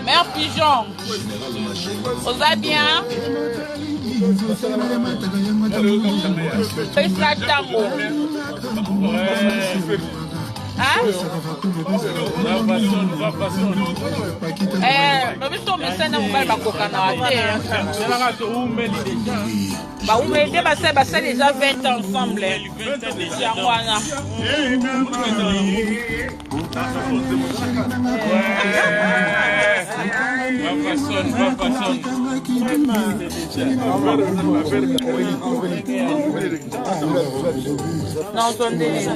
Mère Pigeon, vous allez bien? C'est la tango. Hein? Mais biso mesana mobali bakokana te. Bah on m'a aidé, c'est déjà 20 ans ensemble. Non, attendez.